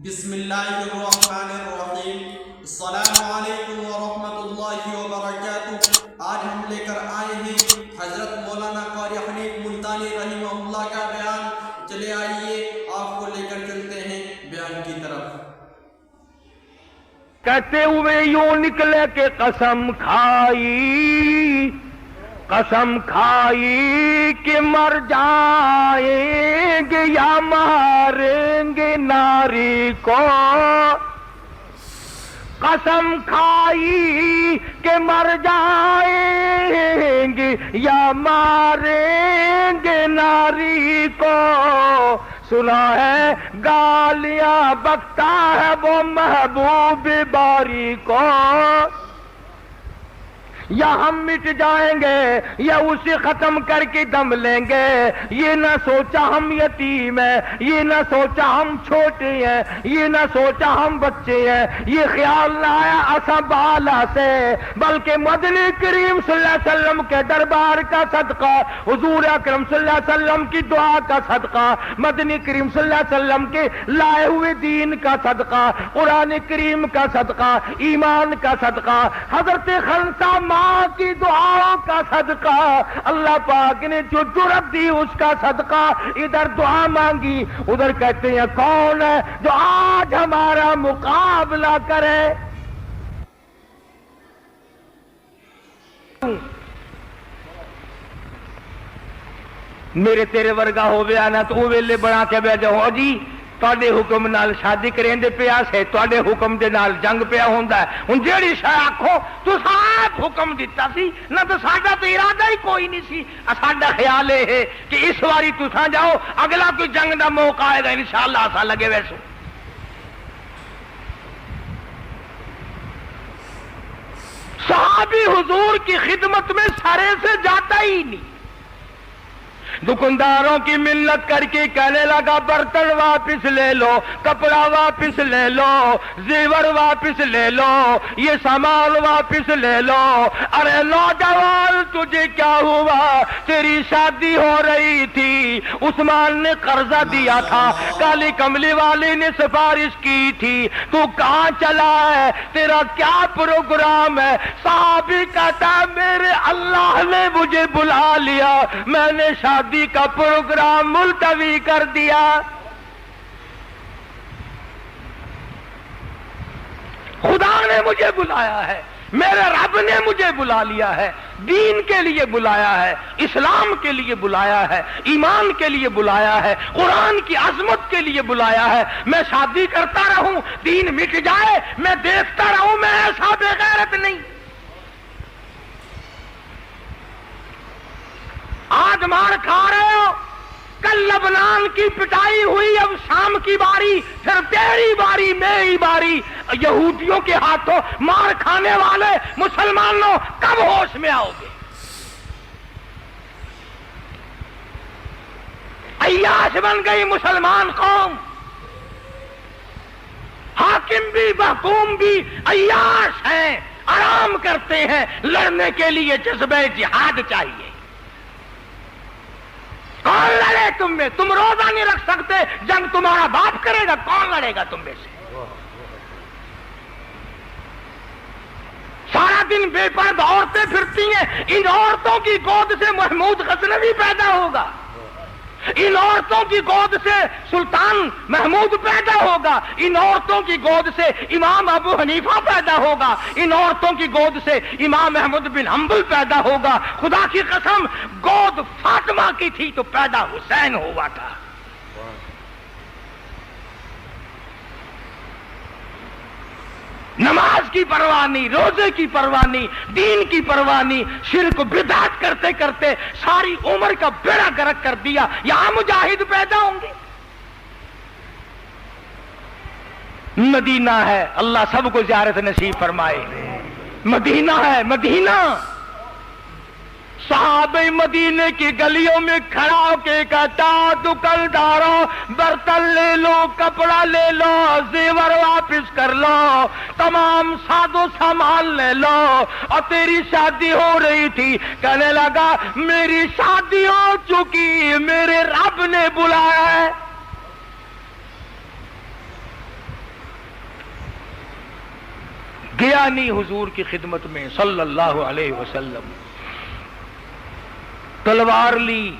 بسم اللہ الرحمن الرحیم۔ السلام علیکم ورحمۃ اللہ وبرکاتہ۔ آج ہم لے کر آئے ہیں حضرت مولانا قاری حنیف ملتانی رحمہ اللہ کا بیان۔ چلے آئیے آپ کو لے کر چلتے ہیں بیان کی طرف۔ کہتے ہوئے یوں نکلے کہ قسم کھائی کہ مر جائیں گے یا ماریں گے ناری کو، قسم کھائی کہ مر جائیں گے یا ماریں گے ناری کو، سنا ہے گالیاں بکتا ہے وہ محبوب باری کو، یا ہم مٹ جائیں گے یا اسے ختم کر کے دم لیں گے، یہ نہ سوچا ہم یتیم ہیں، یہ نہ سوچا ہم چھوٹے ہیں، یہ نہ سوچا ہم بچے ہیں، یہ خیال نہ آیا اساں بالا سے، بلکہ مدنی کریم صلی اللہ علیہ وسلم کے دربار کا صدقہ، حضور اکرم صلی اللہ علیہ وسلم کی دعا کا صدقہ، مدنی کریم صلی اللہ علیہ وسلم کے لائے ہوئے دین کا صدقہ، قرآن کریم کا صدقہ، ایمان کا صدقہ، حضرت خنسا ماں کی دعاؤں کا صدقہ، اللہ پاک نے جو جرأت دی اس کا صدقہ، ادھر دعا مانگی ادھر کہتے ہیں کون ہے جو آج ہمارا مقابلہ کرے۔ میرے تیرے ورگا ہو گیا نا تو ویلے بنا کے بہ جاؤ جی تواڈے حکم نال شادی کریندے پیا سے، تواڈے حکم دے نال جنگ پیا ہوندا ہے، ہن جیڑی شے آکھو تساں آپ حکم دتا سی نہ تو ساڈا تو ارادہ ہی کوئی نہیں سی، ساڈا خیال یہ ہے کہ اس واری تساں جاؤ، اگلا کوئی جنگ دا موقع آئے گا انشاءاللہ اساں لگے ویسو۔ صحابی حضور کی خدمت میں سرے سے جاتا ہی نہیں، دکانداروں کی منت کر کے کہنے لگا برتن واپس لے لو، کپڑا واپس لے لو، زیور واپس لے لو، یہ سامان واپس لے لو۔ ارے نوجوان تجھے کیا ہوا؟ تیری شادی ہو رہی تھی، عثمان نے قرضہ دیا تھا، کالی کملی والی نے سفارش کی تھی، تو کہاں چلا ہے؟ تیرا کیا پروگرام ہے؟ صحابی کہتا ہے میرے اللہ نے مجھے بلا لیا، میں نے شادی کا پروگرام ملتوی کر دیا۔ خدا نے مجھے بلایا ہے، میرے رب نے مجھے بلا لیا ہے، دین کے لیے بلایا ہے، اسلام کے لیے بلایا ہے، ایمان کے لیے بلایا ہے، قرآن کی عظمت کے لیے بلایا ہے۔ میں شادی کرتا رہوں دین مٹ جائے، میں دیکھتا رہوں، میں ایسا بے غیرت نہیں۔ آج مار کھا رہے ہو، کل لبنان کی پٹائی ہوئی، اب شام کی باری، پھر تیری باری، میری باری۔ یہودیوں کے ہاتھوں مار کھانے والے مسلمانوں کب ہوش میں آؤ گے؟ عیاش بن گئی مسلمان قوم، حاکم بھی محکوم بھی عیاش ہیں، آرام کرتے ہیں، لڑنے کے لیے جذبہ جہاد چاہیے۔ کون لڑے تم میں؟ تم روزہ نہیں رکھ سکتے، جنگ تمہارا باپ کرے گا، کون لڑے گا تم میں سے؟ سارا دن بے پردہ عورتیں پھرتی ہیں، ان عورتوں کی گود سے محمود غزنوی پیدا ہوگا، ان عورتوں کی گود سے سلطان محمود پیدا ہوگا، ان عورتوں کی گود سے امام ابو حنیفہ پیدا ہوگا، ان عورتوں کی گود سے امام احمد بن حنبل پیدا ہوگا۔ خدا کی قسم گود فاطمہ کی تھی تو پیدا حسین ہوا تھا۔ نماز کی پرواہ نہیں، روزے کی پرواہ نہیں، دین کی پرواہ نہیں، شرک بدعت کرتے کرتے ساری عمر کا بیڑا گرک کر دیا۔ یہاں مجاہد پیدا ہوں گے؟ مدینہ ہے، اللہ سب کو زیارت نصیب فرمائے۔ مدینہ ہے، مدینہ۔ صحابہ مدینے کی گلیوں میں کھڑا ہو کے کہتا دکانداروں برتن لے لو، کپڑا لے لو، زیور واپس کر لو، تمام ساز و سامان لے لو، اور تیری شادی ہو رہی تھی، کہنے لگا میری شادی ہو چکی، میرے رب نے بلایا ہے۔ گیا نہیں حضور کی خدمت میں صلی اللہ علیہ وسلم. تلوار لی،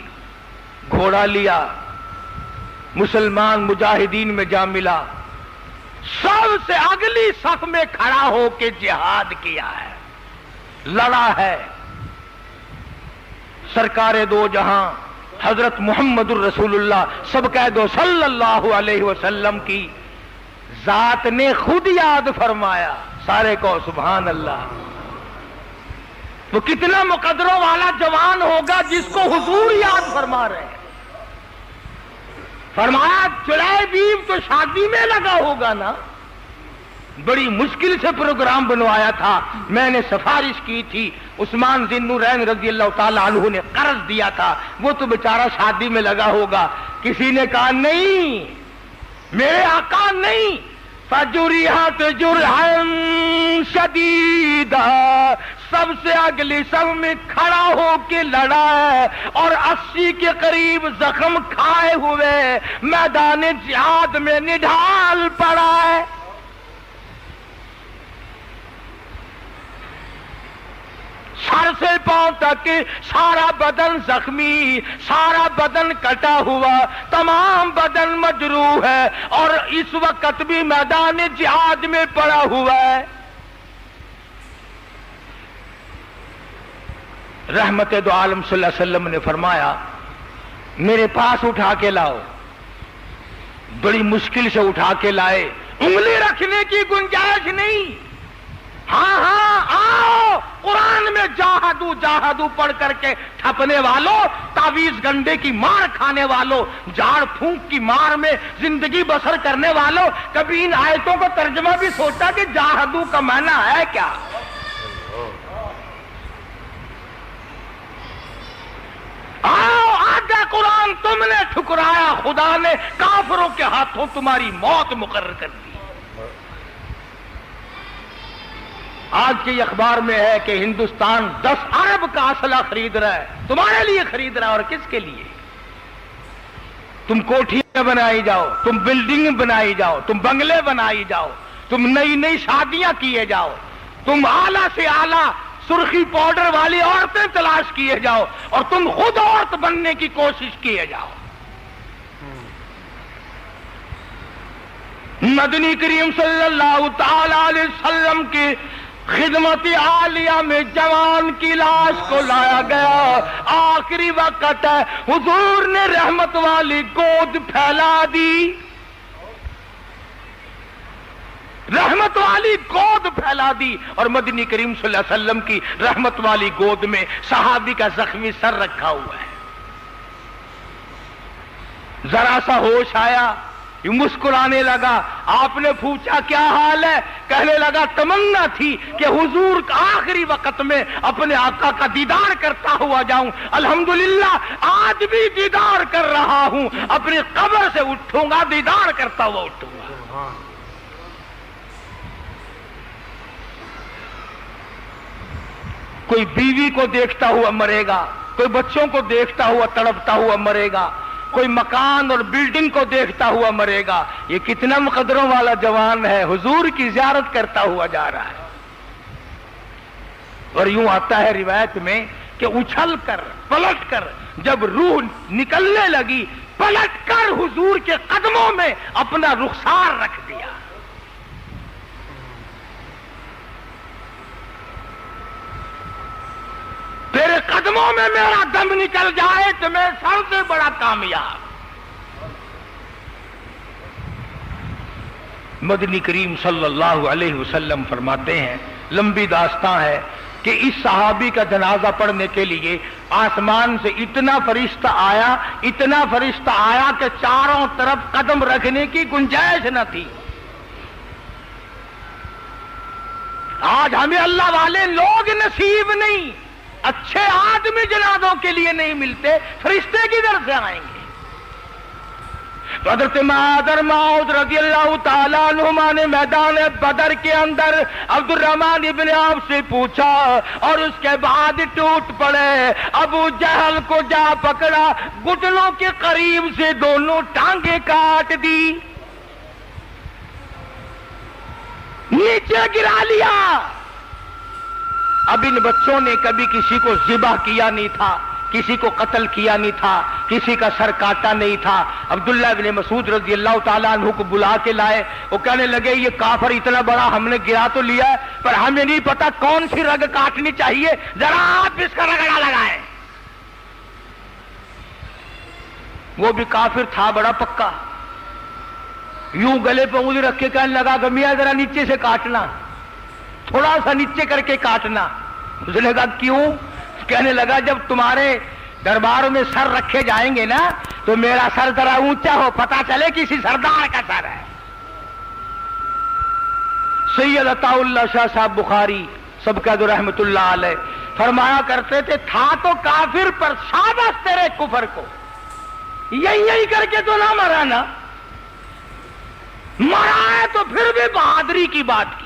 گھوڑا لیا، مسلمان مجاہدین میں جا ملا، سب سے اگلی صف میں کھڑا ہو کے جہاد کیا ہے، لڑا ہے. سرکار دو جہاں حضرت محمد الرسول اللہ سب کہہ دو صلی اللہ علیہ وسلم کی ذات نے خود یاد فرمایا. سارے کو سبحان اللہ. وہ کتنا مقدروں والا جوان ہوگا جس کو حضور یاد فرما رہے ہیں. فرمایا چڑائے بیو تو شادی میں لگا ہوگا نا. بڑی مشکل سے پروگرام بنوایا تھا، میں نے سفارش کی تھی، عثمان ذی النورین رضی اللہ تعالی عنہ نے قرض دیا تھا، وہ تو بیچارہ شادی میں لگا ہوگا. کسی نے کہا نہیں میرے آقا نہیں. فجرحت جرحا شدیدا، سب سے اگلی سب میں کھڑا ہو کے لڑا ہے اور 80 کے قریب زخم کھائے ہوئے میدان جہاد میں نڈھال پڑا ہے. سر سے پاؤں تک سارا بدن زخمی، سارا بدن کٹا ہوا، تمام بدن مجروح ہے اور اس وقت بھی میدان جہاد میں پڑا ہوا ہے. رحمت دو عالم صلی اللہ علیہ وسلم نے فرمایا میرے پاس اٹھا کے لاؤ. بڑی مشکل سے اٹھا کے لائے، انگلی رکھنے کی گنجائش نہیں. ہاں ہاں آؤ، قرآن میں جاہدو جاہدو پڑھ کر کے ٹھپنے والوں، تعویذ گنڈے کی مار کھانے والوں، جھاڑ پھونک کی مار میں زندگی بسر کرنے والوں، کبھی ان آیتوں کو ترجمہ بھی سوچا کہ جاہدو کا معنی ہے کیا؟ آؤ آگے قرآن تم نے ٹھکرایا، خدا نے کافروں کے ہاتھوں تمہاری موت مقرر کر دی. آج کے اخبار میں ہے کہ ہندوستان 10 ارب کا اسلحہ خرید رہا ہے. تمہارے لیے خرید رہا ہے اور کس کے لیے؟ تم کوٹھیاں بنائی جاؤ، تم بلڈنگ بنائی جاؤ، تم بنگلے بنائی جاؤ، تم نئی نئی شادیاں کیے جاؤ، تم اعلیٰ سے اعلیٰ سرخی پاؤڈر والی عورتیں تلاش کیے جاؤ اور تم خود عورت بننے کی کوشش کیے جاؤ. مدنی کریم صلی اللہ تعالی علیہ وسلم کی خدمت عالیہ میں جوان کی لاش کو لایا گیا. آخری وقت ہے، حضور نے رحمت والی گود پھیلا دی، رحمت والی گود پھیلا دی اور مدنی کریم صلی اللہ علیہ وسلم کی رحمت والی گود میں صحابی کا زخمی سر رکھا ہوا ہے. ذرا سا ہوش آیا، یہ مسکرانے لگا. آپ نے پوچھا کیا حال ہے؟ کہنے لگا تمنا تھی کہ حضور آخری وقت میں اپنے آقا کا دیدار کرتا ہوا جاؤں. الحمدللہ آج بھی دیدار کر رہا ہوں، اپنی قبر سے اٹھوں گا دیدار کرتا ہوا اٹھوں گا. کوئی بیوی کو دیکھتا ہوا مرے گا، کوئی بچوں کو دیکھتا ہوا تڑپتا ہوا مرے گا، کوئی مکان اور بلڈنگ کو دیکھتا ہوا مرے گا. یہ کتنا مقدروں والا جوان ہے، حضور کی زیارت کرتا ہوا جا رہا ہے. اور یوں آتا ہے روایت میں کہ اچھل کر پلٹ کر جب روح نکلنے لگی، پلٹ کر حضور کے قدموں میں اپنا رخسار رکھ دیا. تیرے قدموں میں میرا دم نکل جائے تو میں سب سے بڑا کامیاب. مدنی کریم صلی اللہ علیہ وسلم فرماتے ہیں، لمبی داستان ہے کہ اس صحابی کا جنازہ پڑھنے کے لیے آسمان سے اتنا فرشتہ آیا کہ چاروں طرف قدم رکھنے کی گنجائش نہ تھی. آج ہمیں اللہ والے لوگ نصیب نہیں، اچھے آدمی جنازوں کے لیے نہیں ملتے، فرشتے کدھر سے آئیں گے؟ حضرت معاذ رضی اللہ تعالیٰ عنہما نے میدان بدر کے اندر عبد الرحمن ابن عوف سے پوچھا اور اس کے بعد ٹوٹ پڑے. ابو جہل کو جا پکڑا، گھٹنوں کے قریب سے دونوں ٹانگیں کاٹ دی. نیچے گرا لیا. اب ان بچوں نے کبھی کسی کو ذبح کیا نہیں تھا, کسی کو قتل کیا نہیں تھا, کسی کا سر کاٹا نہیں تھا. عبداللہ بن مسعود رضی اللہ تعالیٰ عنہ کو بلا کے لائے. وہ کہنے لگے یہ کافر اتنا بڑا ہم نے گرا تو لیا ہے, پر ہمیں نہیں پتا کون سی رگ کاٹنی چاہیے, ذرا آپ اس کا رگڑا لگائیں. وہ بھی کافر تھا بڑا پکا, یوں گلے پہ انگلی رکھ کے کہنے لگا کہ میاں ذرا نیچے سے کاٹنا, تھوڑا سا نیچے کر کے کاٹنا. اس نے کہا کیوں؟ کہنے لگا جب تمہارے درباروں میں سر رکھے جائیں گے نا تو میرا سر ذرا اونچا ہو, پتا چلے کسی سردار کا سر ہے. سید عطا اللہ شاہ صاحب بخاری سبقت رحمت اللہ علیہ فرمایا کرتے تھے, تھا تو کافر پر شاباش تیرے کفر کو, یہی کر کے تو نہ مرا نا, مرا ہے تو پھر بھی بہادری کی بات کی.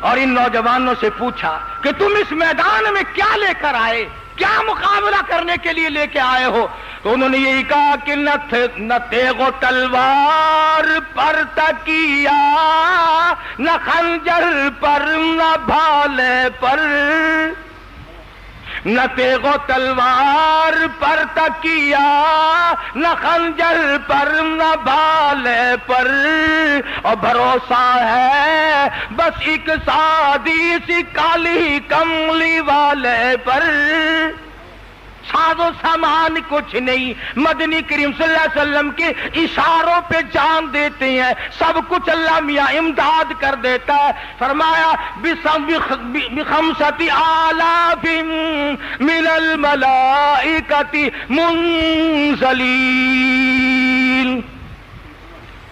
اور ان نوجوانوں سے پوچھا کہ تم اس میدان میں کیا لے کر آئے, کیا مقابلہ کرنے کے لیے لے کے آئے ہو؟ تو انہوں نے یہی کہا کہ نہ تیغ و تلوار پر تکیا, نہ خنجر پر, نہ بھالے پر. نہ تیغ و تلوار پر تکیا, نہ خنجر پر, نہ بھالے پر, اور بھروسہ ہے بس ایک سادی سی کالی کملی والے پر. ساز و سامان کچھ نہیں, مدنی کریم صلی اللہ علیہ وسلم کے اشاروں پہ جان دیتے ہیں, سب کچھ اللہ میاں امداد کر دیتا ہے. فرمایا بخمسۃ آلاف من الملائکۃ منزلین,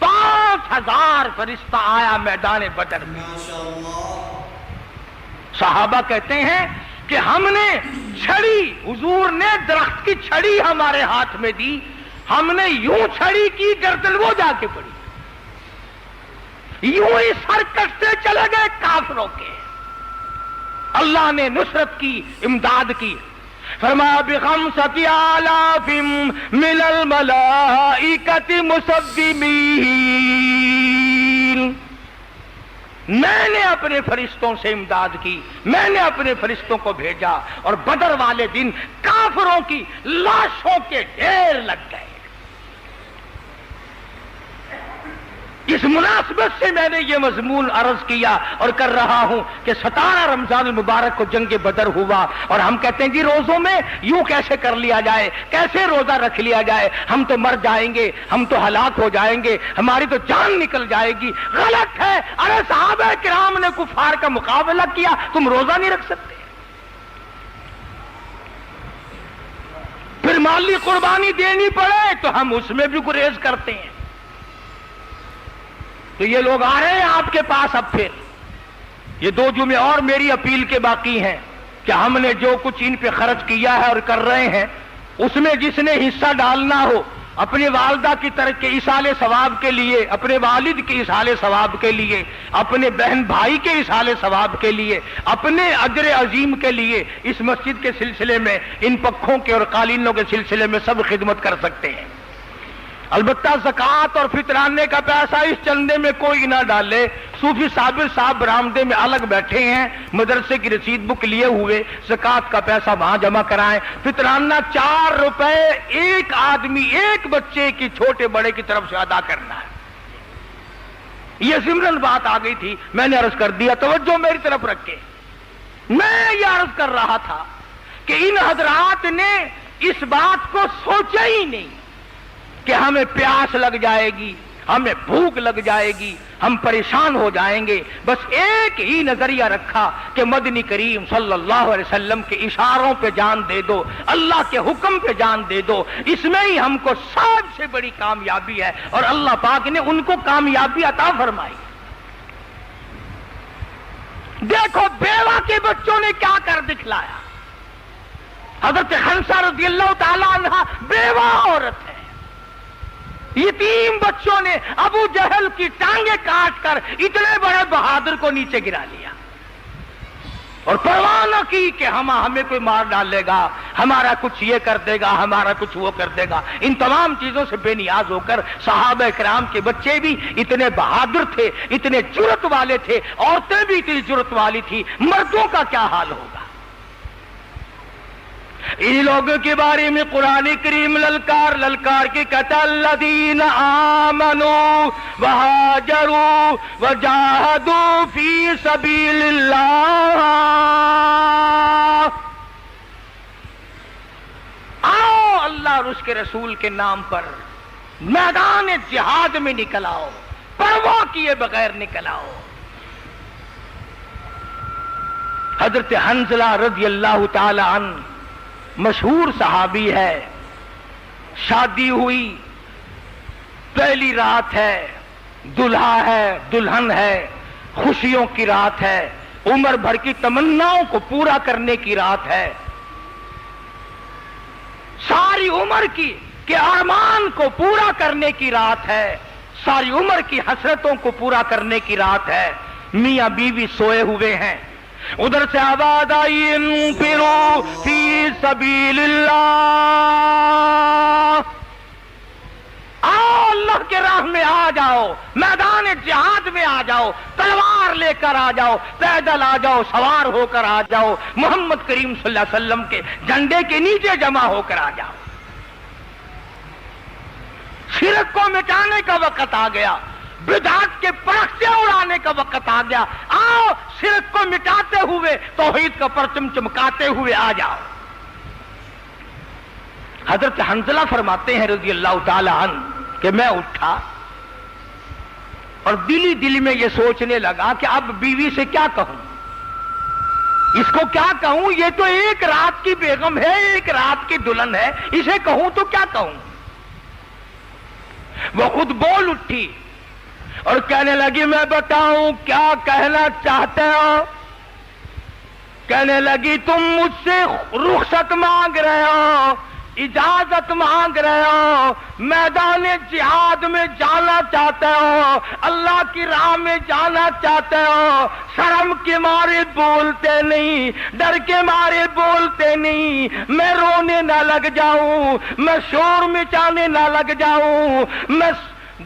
5000 فرشتہ آیا میدان بدر میں. صحابہ کہتے ہیں کہ ہم نے چھڑی, حضور نے درخت کی چھڑی ہمارے ہاتھ میں دی, ہم نے یوں چھڑی کی گردن وہ جا کے پڑی, یوں ہی سر کٹتے چلے گئے کافروں کے. اللہ نے نصرت کی, امداد کی. فرمایا بخمسۃ آلاف من الملائکۃ مسومین, میں نے اپنے فرشتوں سے امداد کی, میں نے اپنے فرشتوں کو بھیجا, اور بدر والے دن کافروں کی لاشوں کے ڈھیر لگ گئے. اس مناسبت سے میں نے یہ مضمون عرض کیا اور کر رہا ہوں کہ 17 رمضان المبارک کو جنگ بدر ہوا, اور ہم کہتے ہیں جی روزوں میں یوں کیسے کر لیا جائے, کیسے روزہ رکھ لیا جائے, ہم تو مر جائیں گے, ہم تو ہلاک ہو جائیں گے, ہماری تو جان نکل جائے گی. غلط ہے. ارے صحابہ کرام نے کفار کا مقابلہ کیا, تم روزہ نہیں رکھ سکتے؟ پھر مالی قربانی دینی پڑے تو ہم اس میں بھی گریز کرتے ہیں. تو یہ لوگ آ رہے ہیں آپ کے پاس. اب پھر یہ 2 جمعے اور میری اپیل کے باقی ہیں کہ ہم نے جو کچھ ان پہ خرچ کیا ہے اور کر رہے ہیں, اس میں جس نے حصہ ڈالنا ہو اپنی والدہ کی طرف کے ایصال ثواب کے لیے, اپنے والد کے ایصال ثواب کے لیے, اپنے بہن بھائی کے ایصال ثواب کے لیے, اپنے اجر عظیم کے لیے, اس مسجد کے سلسلے میں, ان پکھوں کے اور قالینوں کے سلسلے میں سب خدمت کر سکتے ہیں. البتہ زکوٰۃ اور فطرانے کا پیسہ اس چندے میں کوئی نہ ڈالے. صوفی صابر صاحب برآمدے میں الگ بیٹھے ہیں, مدرسے کی رسید بک لیے ہوئے, زکوٰۃ کا پیسہ وہاں جمع کرائیں. فطرانہ 4 روپے ایک آدمی, ایک بچے کی چھوٹے بڑے کی طرف سے ادا کرنا ہے. یہ ضمن بات آ گئی تھی, میں نے عرض کر دیا, توجہ میری طرف رکھے. میں یہ عرض کر رہا تھا کہ ان حضرات نے اس بات کو سوچا ہی نہیں کہ ہمیں پیاس لگ جائے گی, ہمیں بھوک لگ جائے گی, ہم پریشان ہو جائیں گے. بس ایک ہی نظریہ رکھا کہ مدنی کریم صلی اللہ علیہ وسلم کے اشاروں پہ جان دے دو, اللہ کے حکم پہ جان دے دو. اس میں ہی ہم کو سب سے بڑی کامیابی ہے, اور اللہ پاک نے ان کو کامیابی عطا فرمائی. دیکھو بیوہ کے بچوں نے کیا کر دکھلایا. حضرت خنسہ رضی اللہ تعالیٰ عنہ بیوہ عورت ہے, یتیم بچوں نے ابو جہل کی ٹانگیں کاٹ کر اتنے بڑے بہادر کو نیچے گرا لیا. اور پرواہ نہ کی کہ ہمیں کوئی مار ڈالے گا، ہمارا کچھ یہ کر دے گا، ہمارا کچھ وہ کر دے گا۔ ان تمام چیزوں سے بے نیاز ہو کر صحابہ کرام کے بچے بھی اتنے بہادر تھے، اتنے جرأت والے تھے، عورتیں بھی اتنی جرأت والی تھی، مردوں کا کیا حال ہوگا؟ ان لوگوں کے بارے میں قرآن کریم للکار کے کہتا الذین آمنوا وہاجروا وجاہدوا فی سبیل اللہ، آؤ اللہ اور اس کے رسول کے نام پر میدان جہاد میں نکل آؤ، پرواہ کیے بغیر نکل آؤ۔ حضرت حنظلہ رضی اللہ تعالی عنہ مشہور صحابی ہے، شادی ہوئی، پہلی رات ہے، دلہا ہے، دلہن ہے، خوشیوں کی رات ہے، عمر بھر کی تمناؤں کو پورا کرنے کی رات ہے، ساری عمر کے ارمان کو پورا کرنے کی رات ہے، ساری عمر کی حسرتوں کو پورا کرنے کی رات ہے۔ میاں بیوی سوئے ہوئے ہیں، ادھر سے آواز آئی انفروا فی سبیل اللہ، آؤ اللہ کے راہ میں آ جاؤ، میدان جہاد میں آ جاؤ، تلوار لے کر آ جاؤ، پیدل آ جاؤ، سوار ہو کر آ جاؤ، محمد کریم صلی اللہ علیہ وسلم کے جھنڈے کے نیچے جمع ہو کر آ جاؤ۔ شرک کو مٹانے کا وقت آ گیا، بدعت کے پرخچے اڑانے کا وقت آ گیا، آؤ شرک کو مٹاتے ہوئے توحید کا پرچم چمکاتے ہوئے آ جاؤ۔ حضرت حنظلہ فرماتے ہیں رضی اللہ تعالی عنہ کہ میں اٹھا اور دل میں یہ سوچنے لگا کہ اب بیوی سے کیا کہوں، اس کو کیا کہوں، یہ تو ایک رات کی بیگم ہے، ایک رات کی دلہن ہے، اسے کہوں تو کیا کہوں۔ وہ خود بول اٹھی اور کہنے لگی میں بتاؤں کیا کہنا چاہتے ہو؟ کہنے لگی تم مجھ سے رخصت مانگ رہے ہو، اجازت مانگ رہے ہو، میدان جہاد میں جانا چاہتے ہو، اللہ کی راہ میں جانا چاہتے ہو، شرم کے مارے بولتے نہیں، ڈر کے مارے بولتے نہیں، میں رونے نہ لگ جاؤں، میں شور مچانے نہ لگ جاؤں، میں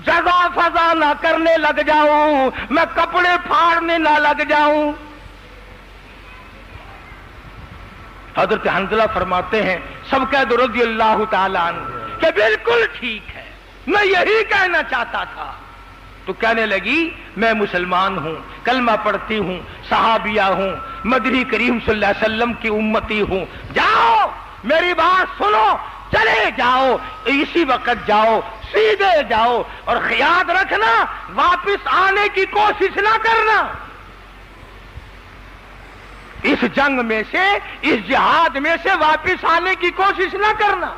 جزا فضا نہ کرنے لگ جاؤں، میں کپڑے پھاڑنے نہ لگ جاؤں۔ حضرت حنظلہ فرماتے ہیں سب کہہ دو رضی اللہ تعالی عنہ کہ بالکل ٹھیک ہے، میں یہی کہنا چاہتا تھا۔ تو کہنے لگی میں مسلمان ہوں، کلمہ پڑھتی ہوں، صحابیہ ہوں، مدنی کریم صلی اللہ علیہ وسلم کی امتی ہوں، جاؤ میری بات سنو، چلے جاؤ، اسی وقت جاؤ، سیدھے جاؤ، اور خیال رکھنا واپس آنے کی کوشش نہ کرنا، اس جنگ میں سے، اس جہاد میں سے واپس آنے کی کوشش نہ کرنا۔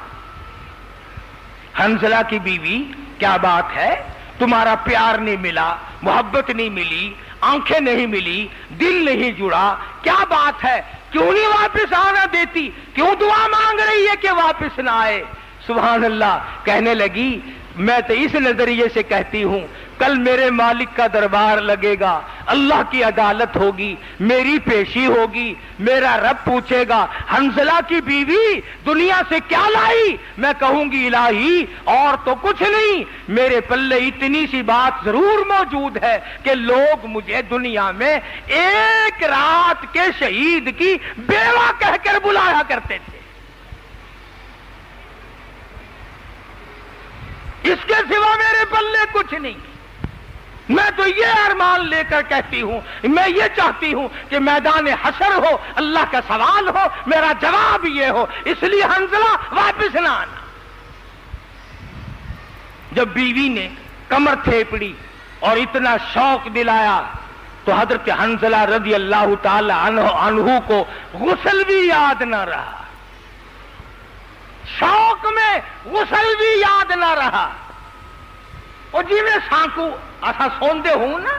حنظلہ کی بیوی کیا بات ہے، تمہارا پیار نہیں ملا، محبت نہیں ملی، آنکھیں نہیں ملی، دل نہیں جڑا، کیا بات ہے، کیوں نہیں واپس آنا دیتی، کیوں دعا مانگ رہی ہے کہ واپس نہ آئے؟ سبحان اللہ، کہنے لگی میں تو اس نظریے سے کہتی ہوں کل میرے مالک کا دربار لگے گا، اللہ کی عدالت ہوگی، میری پیشی ہوگی، میرا رب پوچھے گا حنظلہ کی بیوی دنیا سے کیا لائی؟ میں کہوں گی الہی اور تو کچھ نہیں، میرے پلے اتنی سی بات ضرور موجود ہے کہ لوگ مجھے دنیا میں ایک رات کے شہید کی بیوہ کہہ کر بلایا کرتے تھے، اس کے سوا میرے پلے کچھ نہیں۔ میں تو یہ ارمان لے کر کہتی ہوں، میں یہ چاہتی ہوں کہ میدان حشر ہو، اللہ کا سوال ہو، میرا جواب یہ ہو، اس لیے حنظلہ واپس نہ آنا۔ جب بیوی نے کمر تھیپڑی اور اتنا شوق دلایا تو حضرت حنظلہ رضی اللہ تعالی عنہ کو غسل بھی یاد نہ رہا، شوق میں غسل بھی یاد نہ رہا۔ اور جی میں سانکو ایسا سوندے ہوں نا،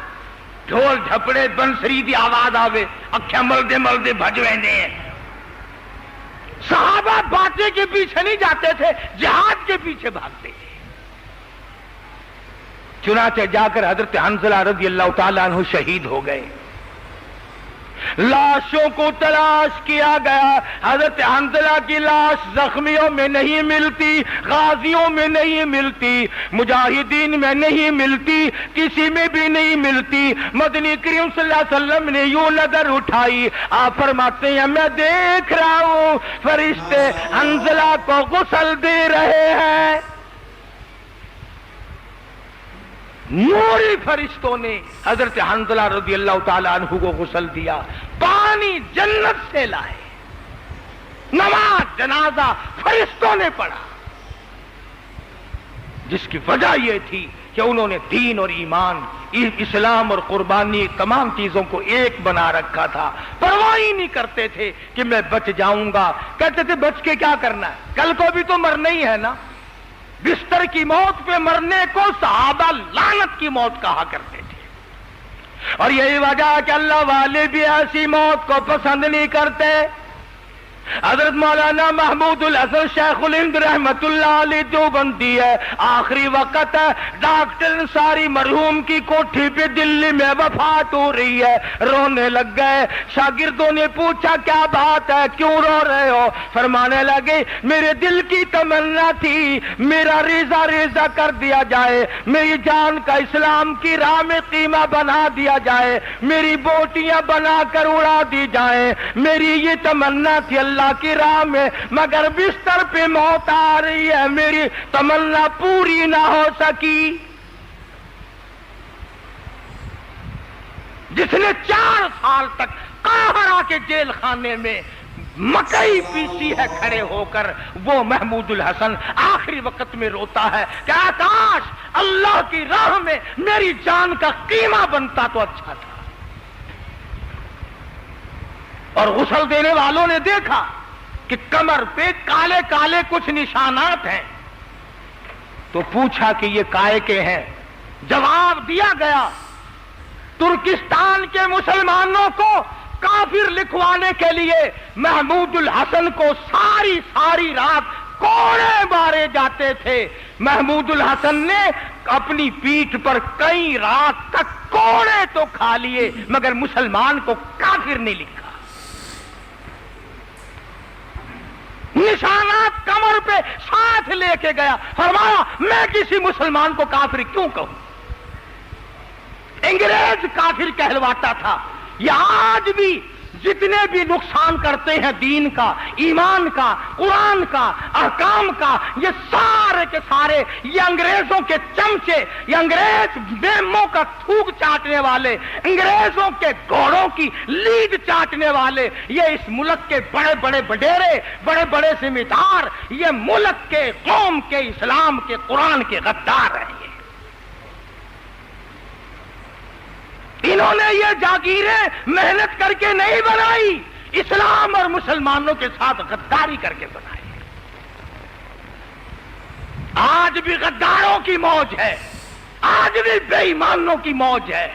ڈھول جھپڑے بنسری دی آواز آوے، اکھیاں ملدے ملدے بھج ویندے ہیں۔ صحابہ باتیں کے پیچھے نہیں جاتے تھے، جہاد کے پیچھے بھاگتے تھے۔ چنانچہ جا کر حضرت حنظلہ رضی اللہ تعالیٰ عنہ شہید ہو گئے۔ لاشوں کو تلاش کیا گیا، حضرت حنظلہ کی لاش زخمیوں میں نہیں ملتی، غازیوں میں نہیں ملتی، مجاہدین میں نہیں ملتی، کسی میں بھی نہیں ملتی۔ مدنی کریم صلی اللہ علیہ وسلم نے یوں نظر اٹھائی، آپ فرماتے ہیں میں دیکھ رہا ہوں فرشتے حنظلہ کو غسل دے رہے ہیں۔ نوری فرشتوں نے حضرت حنظلہ رضی اللہ تعالیٰ عنہ کو غسل دیا، پانی جنت سے لائے، نماز جنازہ فرشتوں نے پڑھا، جس کی وجہ یہ تھی کہ انہوں نے دین اور ایمان، اسلام اور قربانی تمام چیزوں کو ایک بنا رکھا تھا، پرواہ ہی نہیں کرتے تھے کہ میں بچ جاؤں گا، کہتے تھے بچ کے کیا کرنا ہے، کل کو بھی تو مرنا ہی ہے نا۔ بستر کی موت پہ مرنے کو صحابہ لعنت کی موت کہا کرتے تھے، اور یہی وجہ کہ اللہ والے بھی ایسی موت کو پسند نہیں کرتے۔ حضرت مولانا محمود الحسن شیخ الہند رحمت اللہ علیہ دیوبندی ہے، آخری وقت ہے، ڈاکٹر انصاری مرحوم کی کوٹھی پہ دلی میں وفات ہو رہی ہے، رونے لگ گئے۔ شاگردوں نے پوچھا کیا بات ہے، کیوں رو رہے ہو؟ فرمانے لگے میرے دل کی تمنا تھی میرا ریزہ ریزہ کر دیا جائے، میری جان کا اسلام کی راہ میں قیمہ بنا دیا جائے، میری بوٹیاں بنا کر اڑا دی جائیں، میری یہ تمنا تھی اللہ کی راہ میں، مگر بستر پہ موت آ رہی ہے، میری تمنا پوری نہ ہو سکی۔ جس نے 4 سال تک قاہرہ کے جیل خانے میں مکئی پیسی ہے کھڑے ہو کر، وہ محمود الحسن آخری وقت میں روتا ہے کہ کاش اللہ کی راہ میں میری جان کا قیمہ بنتا تو اچھا تھا۔ اور غسل دینے والوں نے دیکھا کہ کمر پہ کالے کالے کچھ نشانات ہیں، تو پوچھا کہ یہ کائے کے ہیں؟ جواب دیا گیا ترکستان کے مسلمانوں کو کافر لکھوانے کے لیے محمود الحسن کو ساری رات کوڑے مارے جاتے تھے۔ محمود الحسن نے اپنی پیٹھ پر کئی رات تک کوڑے تو کھا لیے، مگر مسلمان کو کافر نہیں لکھا۔ نشانات کمر پہ ساتھ لے کے گیا، فرمایا میں کسی مسلمان کو کافر کیوں کہوں؟ انگریز کافر کہلواتا تھا۔ یہ آج بھی جتنے بھی نقصان کرتے ہیں دین کا، ایمان کا، قرآن کا، احکام کا، یہ سارے کے سارے یہ انگریزوں کے چمچے، یہ انگریز بیموں کا تھوک چاٹنے والے، انگریزوں کے گھوڑوں کی لیڈ چاٹنے والے، یہ اس ملک کے بڑے بڑے وڈیرے، بڑے بڑے ذمہ دار، یہ ملک کے، قوم کے، اسلام کے، قرآن کے غدار ہیں۔ انہوں نے یہ جاگیریں محنت کر کے نہیں بنائی، اسلام اور مسلمانوں کے ساتھ غداری کر کے بنائی۔ آج بھی غداروں کی موج ہے، آج بھی بے ایمانوں کی موج ہے۔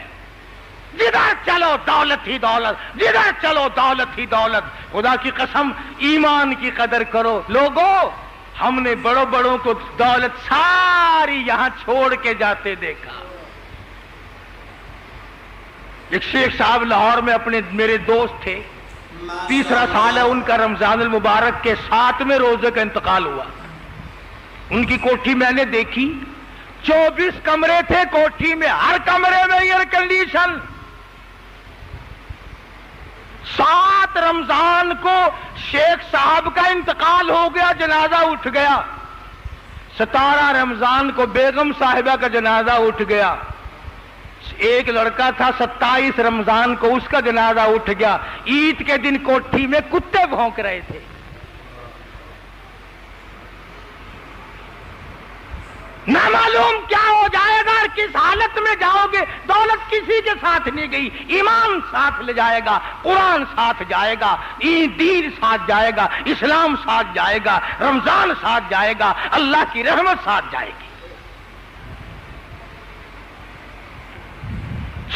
جدھر چلو دولت ہی دولت، جدھر چلو دولت ہی دولت۔ خدا کی قسم ایمان کی قدر کرو لوگوں، ہم نے بڑوں کو دولت ساری یہاں چھوڑ کے جاتے دیکھا۔ ایک شیخ صاحب لاہور میں اپنے میرے دوست تھے، 3 سال ہے ان کا، رمضان المبارک کے 7ویں روزے کا انتقال ہوا۔ ان کی کوٹھی میں نے دیکھی، 24 کمرے تھے کوٹھی میں، ہر کمرے میں ایئر کنڈیشن۔ 7 رمضان کو شیخ صاحب کا انتقال ہو گیا، جنازہ اٹھ گیا۔ 17 رمضان کو بیگم صاحبہ کا جنازہ اٹھ گیا۔ ایک لڑکا تھا 27 رمضان کو، اس کا جنازہ اٹھ گیا۔ عید کے دن کوٹھی میں کتے بھونک رہے تھے۔ نہ معلوم کیا ہو جائے گا اور کس حالت میں جاؤ گے۔ دولت کسی کے ساتھ نہیں گئی، ایمان ساتھ لے جائے گا، قرآن ساتھ جائے گا، دین ساتھ جائے گا، اسلام ساتھ جائے گا، رمضان ساتھ جائے گا، اللہ کی رحمت ساتھ جائے گی۔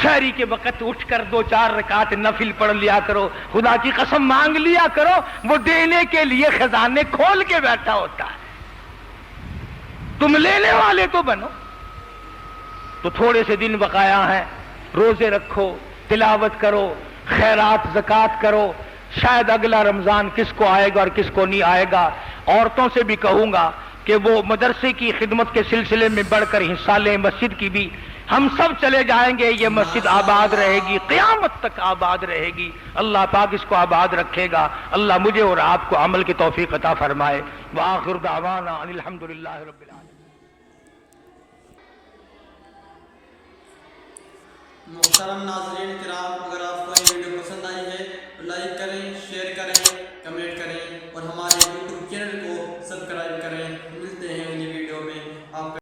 شہری کے وقت اٹھ کر 2-4 رکعت نفل پڑھ لیا کرو، خدا کی قسم مانگ لیا کرو، وہ دینے کے لیے خزانے کھول کے بیٹھا ہوتا ہے۔ تم لینے والے تو بنو۔ تو تھوڑے سے دن بقایا ہیں، روزے رکھو، تلاوت کرو، خیرات زکات کرو. شاید اگلا رمضان کس کو آئے گا اور کس کو نہیں آئے گا. عورتوں سے بھی کہوں گا کہ وہ مدرسے کی خدمت کے سلسلے میں بڑھ کر حصہ لیں. مسجد کی بھی ہم سب چلے جائیں گے, یہ مسجد آباد رہے گی, قیامت تک آباد رہے گی. اللہ پاک اس کو آباد رکھے گا. اللہ مجھے اور آپ کو عمل کی توفیق عطا فرمائے. وآخر دعوانا ان الحمدللہ رب العالمین. محترم ناظرین کرام, اگر آپ کو یہ ویڈیو پسند آئی ہے تو لائک کریں.